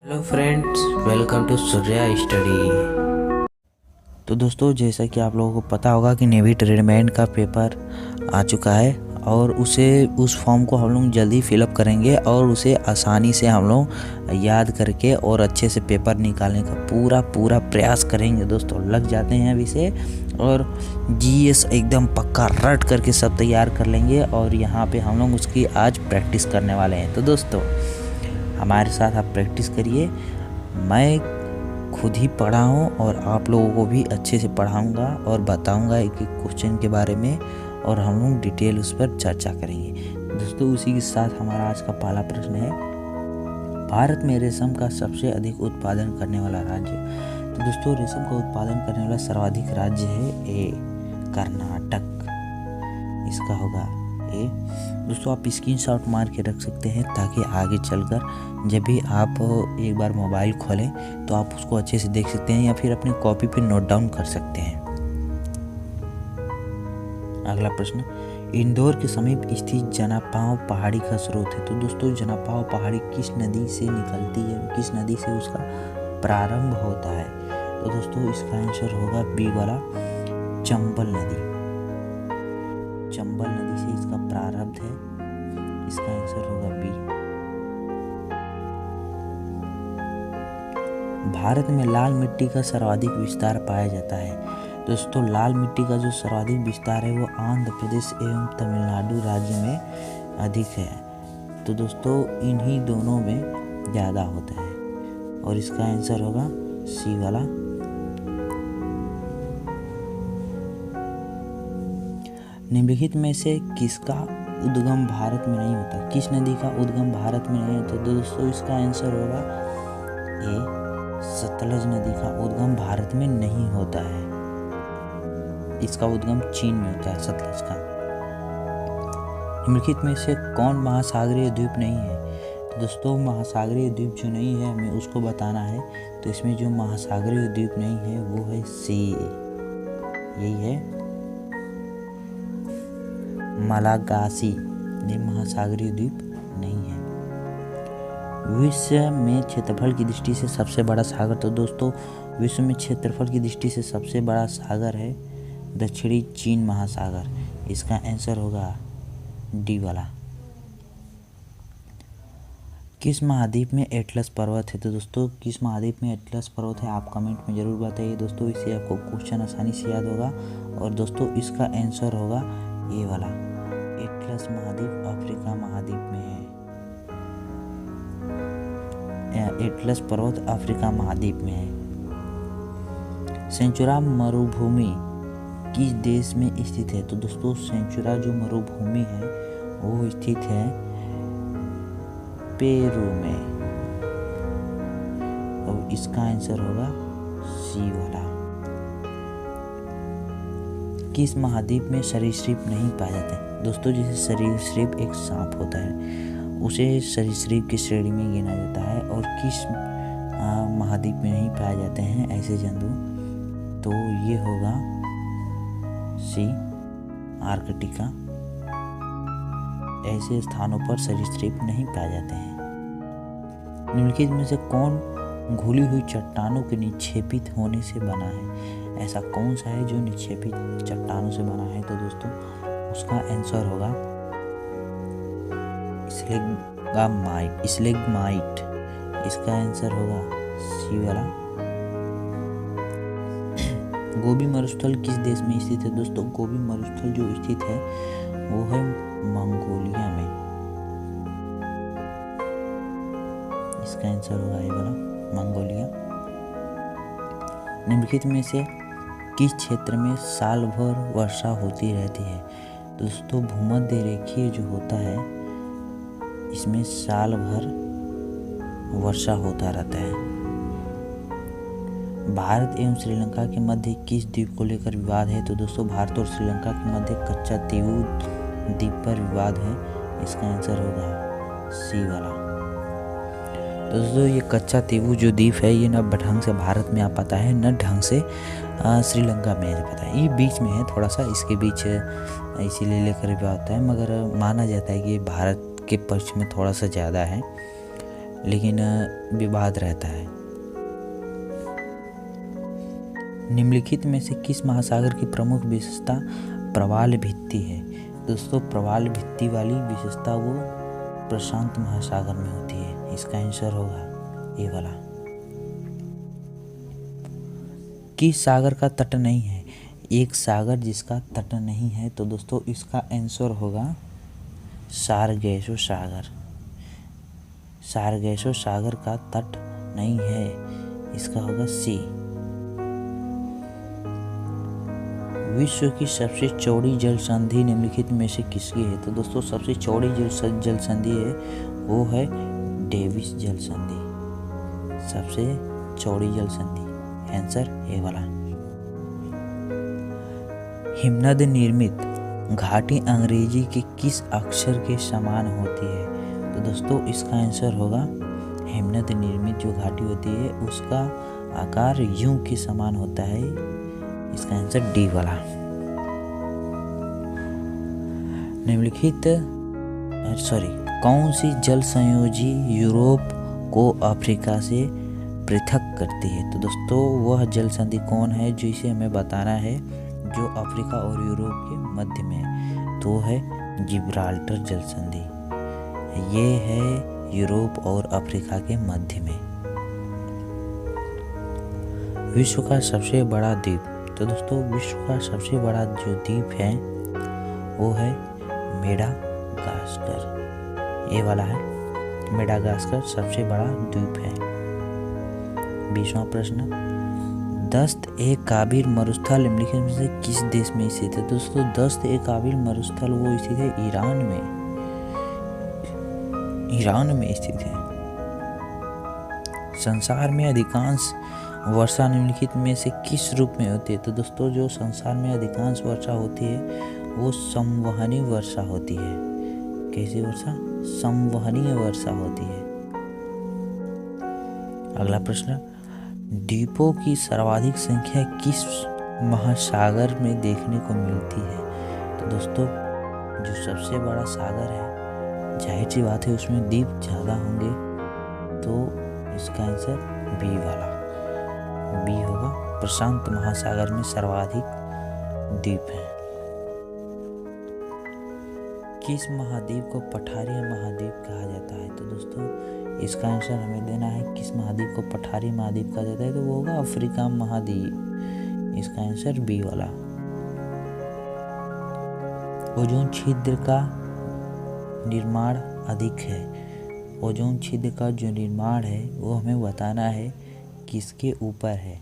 Hello friends, welcome to Surya study. तो दोस्तों, जैसा कि आप लोगों को पता होगा कि नेवी ट्रेडमैन का पेपर आ चुका है और उस फॉर्म को हम लोग जल्दी फिलअप करेंगे और उसे आसानी से हम लोग याद करके और अच्छे से पेपर निकालने का पूरा प्रयास करेंगे। दोस्तों, लग जाते हैं अभी से और जीएस एकदम पक्का रट करके सब तैयार कर लेंगे और यहाँ पे हम लोग उसकी आज प्रैक्टिस करने वाले हैं। तो दोस्तों, हमारे साथ आप प्रैक्टिस करिए। मैं खुद ही पढ़ा हूँ और आप लोगों को भी अच्छे से पढ़ाऊँगा और बताऊँगा एक एक क्वेश्चन के बारे में और हम लोग डिटेल उस पर चर्चा करेंगे। दोस्तों, उसी के साथ हमारा आज का पहला प्रश्न है, भारत में रेशम का सबसे अधिक उत्पादन करने वाला राज्य। तो दोस्तों, रेशम का उत्पादन करने वाला सर्वाधिक राज्य है ए कर्नाटक। इसका होगा ए। दोस्तों, आप स्क्रीनशॉट मार के रख सकते हैं ताकि आगे चलकर जब भी आप एक बार मोबाइल खोलें तो आप उसको अच्छे से देख सकते हैं या फिर अपनी कॉपी पे नोट डाउन कर सकते हैं। अगला प्रश्न, इंदौर के समीप स्थित जनापाव पहाड़ी का स्रोत है। तो दोस्तों, जनापाव पहाड़ी किस नदी से निकलती है, किस नदी से उसका प्रारंभ होता है? तो दोस्तों, इसका आंसर होगा बी वाला, चंबल नदी। चंबल नदी से इसका प्रारंभ है। इसका आंसर होगा बी। भारत में लाल मिट्टी का सर्वाधिक विस्तार पाया जाता है। दोस्तों, लाल मिट्टी का जो सर्वाधिक विस्तार है वो आंध्र प्रदेश एवं तमिलनाडु राज्य में अधिक है। तो दोस्तों, इन्हीं दोनों में ज़्यादा होता है और इसका आंसर होगा सी वाला। निम्नलिखित में से किसका उद्गम भारत में नहीं होता? किस नदी का उद्गम भारत में नहीं होता? तो दोस्तों, इसका आंसर होगा ए सतलज नदी का उद्गम भारत में नहीं होता है। इसका उद्गम चीन में होता है, सतलज का। निम्नलिखित में से कौन महासागरीय द्वीप नहीं है? तो दोस्तों, महासागरीय द्वीप जो नहीं है हमें उसको बताना है। तो इसमें जो महासागरीय द्वीप नहीं है वो है सी, यही है मलागासी। ये महासागरीय द्वीप नहीं है। विश्व में क्षेत्रफल की दृष्टि से सबसे बड़ा सागर। तो दोस्तों, विश्व में क्षेत्रफल की दृष्टि से सबसे बड़ा सागर है दक्षिणी चीन महासागर। इसका आंसर होगा डी वाला। किस महाद्वीप में एटलस पर्वत है? तो दोस्तों, किस महाद्वीप में एटलस पर्वत है आप कमेंट में ज़रूर बताइए। दोस्तों, इससे आपको क्वेश्चन आसानी से याद होगा और दोस्तों इसका आंसर होगा ये वाला, एटलस महाद्वीप अफ्रीका महाद्वीप में है। एटलस पर्वत अफ्रीका महाद्वीप में है। सेंचुरा मरुभूमि किस देश में स्थित है? तो दोस्तों, सेंचुरा जो मरुभूमि है वो स्थित है पेरू में और इसका आंसर होगा सी वाला। किस महाद्वीप में सरीसृप नहीं पाए जाते? दोस्तों, जैसे सरीसृप एक सांप होता है उसे सरीसृप की श्रेणी में गिना जाता है और किस महाद्वीप में नहीं पाए जाते हैं ऐसे जंतु? तो ये होगा सी आर्कटिका। ऐसे स्थानों पर सरीसृप नहीं पाए जाते हैं। निम्नलिखित में से कौन घुली हुई चट्टानों के निक्षेपित होने से बना है? ऐसा कौन सा है जो निक्षेपित चट्टानों से बना है? तो दोस्तों, उसका आंसर होगा स्लेग्माइट। इसका आंसर होगा सी वाला। गोबी मरुस्थल किस देश में स्थित है? दोस्तों, गोबी मरुस्थल जो स्थित है वो है मंगोलिया में। इसका आंसर होगा ये वाला, मंगोलिया। निम्नलिखित में से किस क्षेत्र में साल भर वर्षा होती रहती है? दोस्तों, भूमध्य रेखीय जो होता है इसमें साल भर वर्षा होता रहता है। भारत एवं श्रीलंका के मध्य किस द्वीप को लेकर विवाद है? तो दोस्तों, भारत और श्रीलंका के मध्य कच्चा तीवू द्वीप पर विवाद है। इसका आंसर होगा सी वाला। दोस्तों, ये कच्चा तीवू जो द्वीप है ये न ढंग से भारत में आ पाता है न ढंग से श्रीलंका में आ पाता है। ये बीच में है थोड़ा सा, इसके बीच इसीलिए लेकर विवाद होता है, मगर माना जाता है कि भारत के पक्ष में थोड़ा सा ज़्यादा है। लेकिन विवाद रहता है। निम्नलिखित में से किस महासागर की प्रमुख विशेषता प्रवाल भित्ति है? दोस्तों, प्रवाल भित्ति वाली विशेषता वो प्रशांत महासागर में होती है। इसका आंसर होगा ये वाला। किस सागर का तट नहीं है? एक सागर जिसका तट नहीं है, तो दोस्तों इसका आंसर होगा सारगेसो सागर। सारगेसो सागर का तट नहीं है, इसका होगा सी। विश्व की सबसे चौड़ी जल संधि निम्नलिखित में से किसकी है? तो दोस्तों सबसे चौड़ी जो जल संधि है वो है डेविस जल संधि, सबसे चौड़ी जल संधि। आंसर ए वाला। हिमनद निर्मित घाटी अंग्रेजी के किस अक्षर के समान होती है? तो दोस्तों इसका आंसर होगा हिमनद निर्मित जो घाटी होती है उसका आकार यू के समान होता है। इसका आंसर डी वाला। निम्नलिखित कौन सी जल संयोजी यूरोप को अफ्रीका से पृथक करती है? तो दोस्तों वह जल संधि कौन है जिसे हमें बताना है जो अफ्रीका और यूरोप के मध्य में है? तो है जिब्राल्टर जल संधि। ये है यूरोप और अफ्रीका के मध्य में। विश्व का सबसे बड़ा द्वीप? तो दोस्तों विश्व का सबसे बड़ा जो द्वीप है वो है मेडागास्कर। ये वाला है, मेडागास्कर सबसे बड़ा द्वीप है। 20वां प्रश्न, दस्त-ए-काबिल मरुस्थल निम्नलिखित में से किस देश में स्थित है? दोस्तों दस्त-ए-काबिल मरुस्थल वो स्थित है ईरान में स्थित है। संसार में अधिकांश वर्षा निम्नलिखित में से किस रूप में होती है? तो दोस्तों जो संसार में अधिकांश वर्षा होती है वो संवहनी वर्षा होती है। कैसी वर्षा? संवहनीय वर्षा होती है। अगला प्रश्न, द्वीपों की सर्वाधिक संख्या किस महासागर में देखने को मिलती है? तो दोस्तों जो सबसे बड़ा सागर है, जाहिर सी बात है उसमें द्वीप ज़्यादा होंगे, तो इसका आंसर बी वाला, बी होगा। प्रशांत महासागर में सर्वाधिक द्वीप हैं। किस महाद्वीप को पठारी महाद्वीप कहा जाता है? तो दोस्तों इसका आंसर हमें देना है किस महाद्वीप को पठारी महाद्वीप कहा जाता है, तो वो होगा अफ्रीका महाद्वीप। इसका आंसर बी वाला। ओजोन छिद्र का निर्माण अधिक है। ओजोन छिद्र का जो निर्माण है वो हमें बताना है किसके ऊपर है?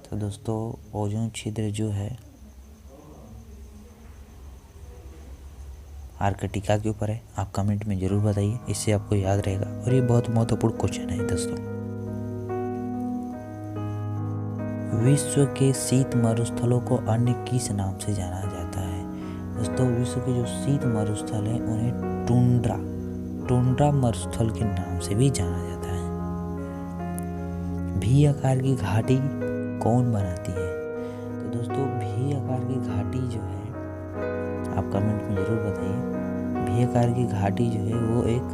तो दोस्तों ओजोन छिद्र जो है आर्कटिका के ऊपर है। आप कमेंट में जरूर बताइए, इससे आपको याद रहेगा और ये बहुत महत्वपूर्ण क्वेश्चन है दोस्तों। विश्व के शीत मरुस्थलों को अन्य किस नाम से जाना जाता है? दोस्तों विश्व के जो शीत मरुस्थल हैं उन्हें टुंड्रा मरुस्थल के नाम से भी जाना जाता है। भी आकार की घाटी कौन बनाती है? तो दोस्तों भी आकार की घाटी जो है आप कमेंट में जरूर बताइए। भी आकार की घाटी जो है वो एक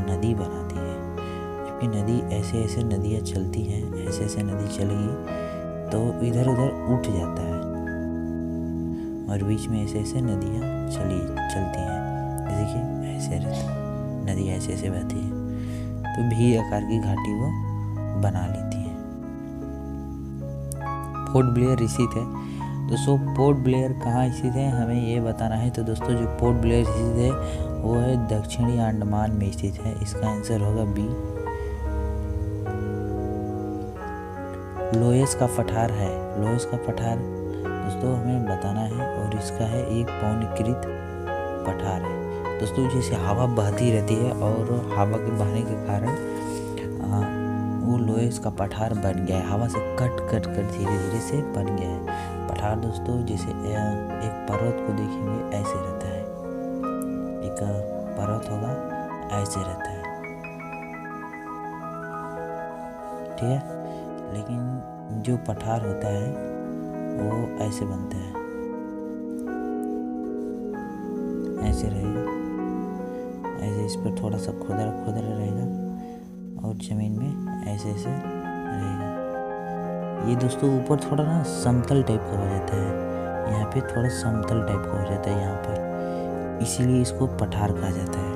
नदी बनाती है। जबकि नदी ऐसे नदियाँ चलती हैं, ऐसे नदी चलेगी तो इधर उधर उठ जाता है और बीच में ऐसे नदियाँ चलती हैं। देखिए ऐसे रहता है, नदी ऐसे बहती है, तो भी आकार की घाटी वो बना लेती है। पोर्ट ब्लेयर स्थित है। दोस्तों पोर्ट ब्लेयर कहाँ स्थित है हमें ये बताना है। तो दोस्तों जो पोर्ट ब्लेयर स्थित है वो है दक्षिणी अंडमान में स्थित है। इसका आंसर होगा बी। लोयस का पठार है। लोयस का पठार दोस्तों हमें बताना है और इसका है एक पौनकृत पठार है। दोस्तों जैसे हवा बहती रहती है और हवा के बहने के कारण वो लोयस का पठार बन गया है। हवा से कट धीरे धीरे से बन गया है पठार। दोस्तों जैसे एक पर्वत को देखेंगे ऐसे रहता है, एक पर्वत होगा ऐसे रहता है, ठीक है। लेकिन जो पठार होता है वो ऐसे बनता है, ऐसे रहेगा, ऐसे इस पर थोड़ा सा खुरदरा रहेगा, और ज़मीन में ऐसे ऐसे रहेगा। ये दोस्तों ऊपर थोड़ा ना समतल टाइप का हो जाता है, यहाँ पे थोड़ा समतल टाइप का हो जाता है यहाँ पर, इसीलिए इसको पठार कहा जाता है।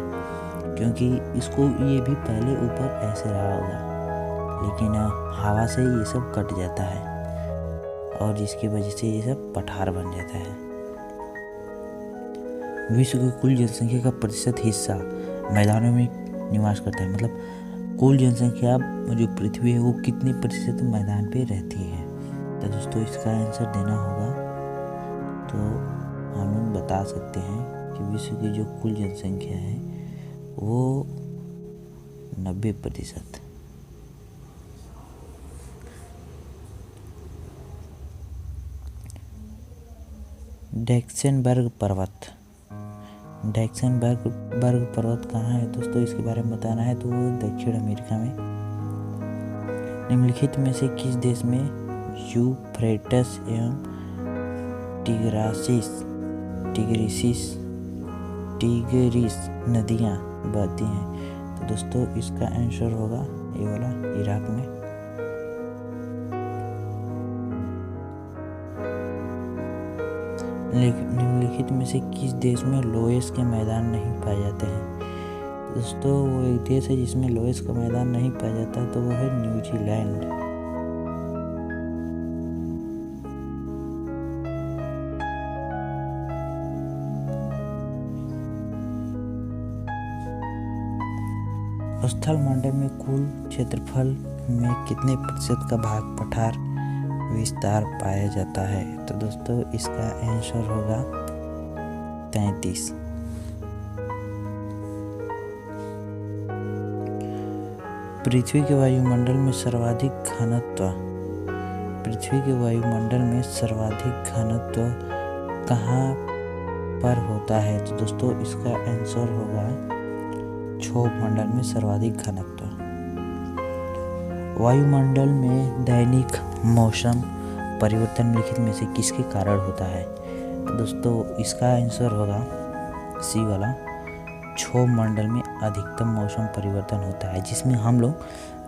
क्योंकि इसको ये भी पहले ऊपर ऐसे रहा होगा, लेकिन हवा से ये सब कट जाता है और जिसकी वजह से ये सब पठार बन जाता है। विश्व की कुल जनसंख्या का प्रतिशत हिस्सा मैदानों में निवास करता है। मतलब कुल जनसंख्या जो पृथ्वी है वो कितने प्रतिशत मैदान पे रहती है। तो दोस्तों इसका आंसर देना होगा, तो हम लोग बता सकते हैं कि विश्व की जो कुल जनसंख्या है वो 90%। डैक्सेनबर्ग पर्वत, डैक्सेनबर्ग पर्वत कहाँ है दोस्तों, इसके बारे में बताना है। तो वो दक्षिण अमेरिका में। निम्नलिखित में से किस देश में यूफ्रेटस एवं टिग्रिस नदियाँ बहती हैं? तो दोस्तों इसका आंसर होगा ये वाला, इराक में। निम्नलिखित में से किस देश में लोएस के मैदान नहीं पाए जाते हैं? दोस्तों वो एक देश है जिसमें लोएस का मैदान नहीं पाया जाता, तो वो है न्यूजीलैंड। स्थल मंडल में कुल क्षेत्रफल में कितने प्रतिशत का भाग पठार विस्तार पाया जाता है? तो दोस्तों इसका आंसर होगा 33। पृथ्वी के वायुमंडल में सर्वाधिक घनत्व कहाँ पर होता है? तो दोस्तों इसका आंसर होगा क्षोभ मंडल में सर्वाधिक घनत्व। वायुमंडल में दैनिक मौसम परिवर्तन निम्नलिखित में से किसके कारण होता है? तो दोस्तों इसका आंसर होगा सी वाला, क्षोभ मंडल में अधिकतम मौसम परिवर्तन होता है जिसमें हम लोग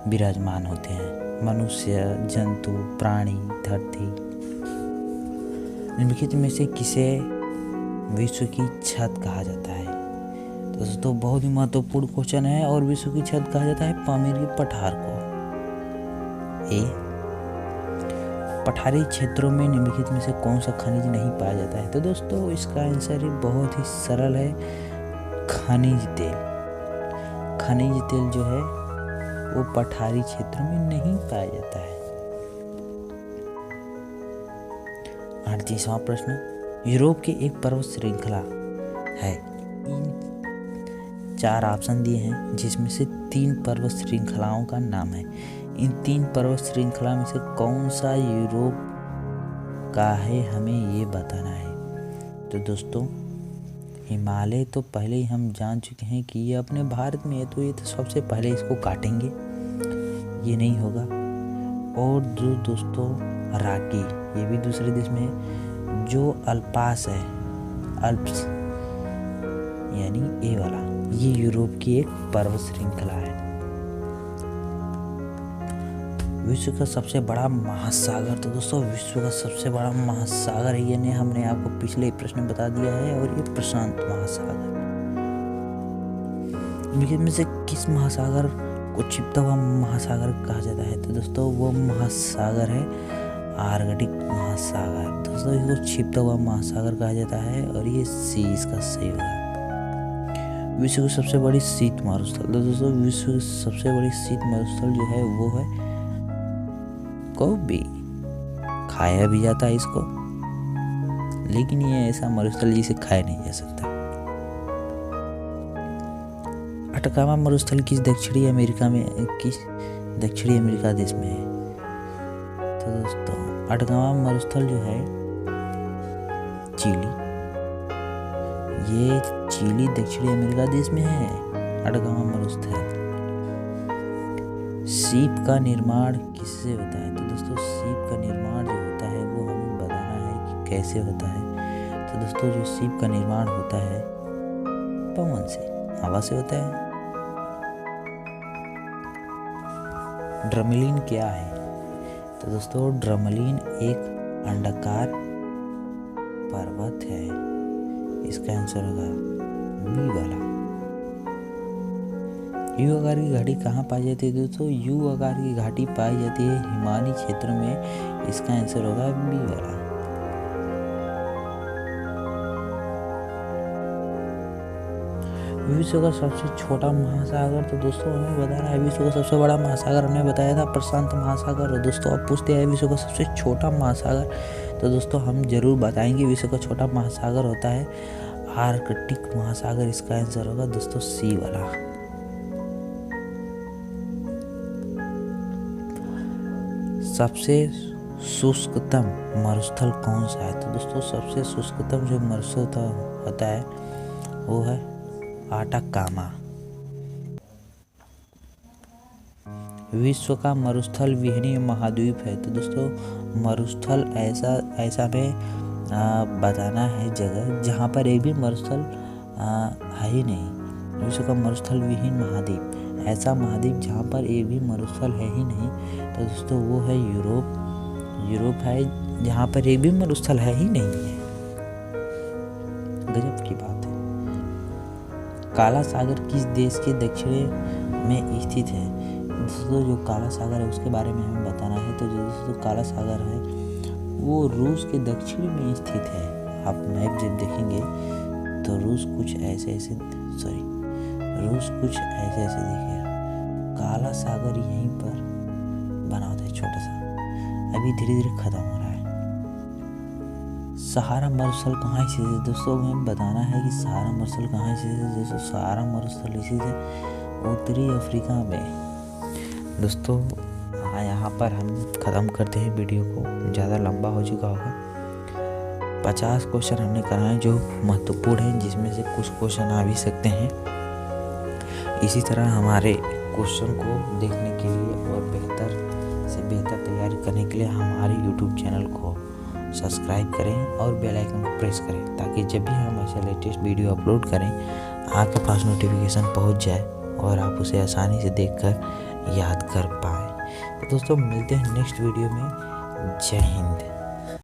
विराजमान होते हैं, मनुष्य, जंतु, प्राणी, धरती। निम्नलिखित में से किसे विश्व की छत कहा जाता है? तो दोस्तों बहुत ही महत्वपूर्ण क्वेश्चन है। और विश्व की छत कहा जाता है पामीर के पठार को। पठारी क्षेत्रों में निम्नलिखित में से कौन सा खनिज नहीं पाया जाता है? तो दोस्तों इसका आंसर बहुत ही सरल है, खनिज तेल। खनिज तेल जो है वो पठारी क्षेत्रों में नहीं पाया जाता है। 38वां प्रश्न, यूरोप की एक पर्वत श्रृंखला है। इन 4 ऑप्शन दिए हैं जिसमें से 3 पर्वत श्रृंखलाओं का नाम है। इन 3 पर्वत श्रृंखला में से कौन सा यूरोप का है, हमें ये बताना है। तो दोस्तों हिमालय तो पहले ही हम जान चुके हैं कि ये अपने भारत में है, तो ये तो सबसे पहले इसको काटेंगे, ये नहीं होगा। और जो दोस्तों राकी, ये भी दूसरे देश में है। जो अल्पास है, अल्प्स यानी ए वाला, ये यूरोप की एक पर्वत श्रृंखला है। विश्व का सबसे बड़ा महासागर, तो दोस्तों विश्व का सबसे बड़ा महासागर है, यानी हमने आपको पिछले प्रश्न में बता दिया है, और ये प्रशांत महासागर। इनके में से किस महासागर को छिपता हुआ महासागर कहा जाता है? तो दोस्तों वो महासागर है आर्कटिक महासागर। दोस्तों इसको छिपता हुआ महासागर कहा जाता है, और ये सी इसका सही होगा। विश्व की सबसे बड़ी शीत मरुस्थल, तो दोस्तों विश्व की सबसे बड़ी शीत मरुस्थल जो है वो है गोबी। खाया भी जाता है इसको, लेकिन ये ऐसा मरुस्थल जिसे खाया नहीं जा सकता। अटकामा मरुस्थल किस दक्षिणी अमेरिका देश में है? तो दोस्तों अटकामा मरुस्थल जो है चिली, ये चिली दक्षिणी अमेरिका देश में है अटकामा मरुस्थल। सीप का निर्माण किससे होता है? तो दोस्तों सीप का निर्माण जो होता है वो हमें बताना है कि कैसे होता है। तो दोस्तों जो सीप का निर्माण होता है पवन से, हवा से होता है। ड्रमलीन क्या है? तो दोस्तों ड्रमलीन एक अंडाकार पर्वत है। इसका आंसर होगा बी वाला। यू आकार की घाटी कहाँ पाई जाती है दोस्तों? यू आकार की घाटी पाई जाती है हिमालय क्षेत्र में। इसका आंसर होगा बी वाला। विश्व का सबसे छोटा महासागर, तो दोस्तों हमें बताना है विश्व का सबसे बड़ा महासागर हमने बताया था प्रशांत महासागर। और दोस्तों अब पूछते हैं विश्व का सबसे छोटा महासागर, तो दोस्तों हम जरूर बताएंगे विश्व का छोटा महासागर होता है आर्कटिक महासागर। इसका आंसर होगा दोस्तों सी वाला। सबसे शुष्कतम मरुस्थल कौन सा है? तो दोस्तों सबसे शुष्कतम जो मरुस्थल होता है वो है आटाकामा। विश्व का मरुस्थल विहीन महाद्वीप है, तो दोस्तों मरुस्थल ऐसा में बताना है जगह जहाँ पर एक भी मरुस्थल है ही नहीं। विश्व का मरुस्थल विहीन महाद्वीप, ऐसा महाद्वीप जहाँ पर एक भी मरुस्थल है ही नहीं, तो दोस्तों वो है यूरोप है जहाँ पर एक भी मरुस्थल है ही नहीं है। गजब की बात है। काला सागर किस देश के दक्षिण में स्थित है? दोस्तों जो काला सागर है उसके बारे में हमें बताना है। तो जो दोस्तों काला सागर है वो रूस के दक्षिण में स्थित है। आप मैप जब देखेंगे तो रूस कुछ ऐसे दिखेगा। काला सागर यहीं पर बना होता है छोटा सा, अभी धीरे धीरे खत्म हो रहा है। सहारा मरुस्थल कहाँ स्थित है? दोस्तों हमें बताना है कि सहारा मरुस्थल कहाँ स्थित है। दोस्तों सहारा मरुस्थल स्थित है उत्तरी अफ्रीका में। दोस्तों यहाँ पर हम ख़त्म करते हैं वीडियो को, ज़्यादा लंबा हो चुका होगा। 50 क्वेश्चन हमने कराए जो महत्वपूर्ण हैं, जिसमें से कुछ क्वेश्चन आ भी सकते हैं। इसी तरह हमारे क्वेश्चन को देखने के लिए और बेहतर से बेहतर तैयारी करने के लिए हमारे YouTube चैनल को सब्सक्राइब करें और बेल आइकन को प्रेस करें, ताकि जब भी हम ऐसे लेटेस्ट वीडियो अपलोड करें आपके पास नोटिफिकेशन पहुंच जाए और आप उसे आसानी से देखकर याद कर पाएँ। तो दोस्तों मिलते हैं नेक्स्ट वीडियो में। जय हिंद।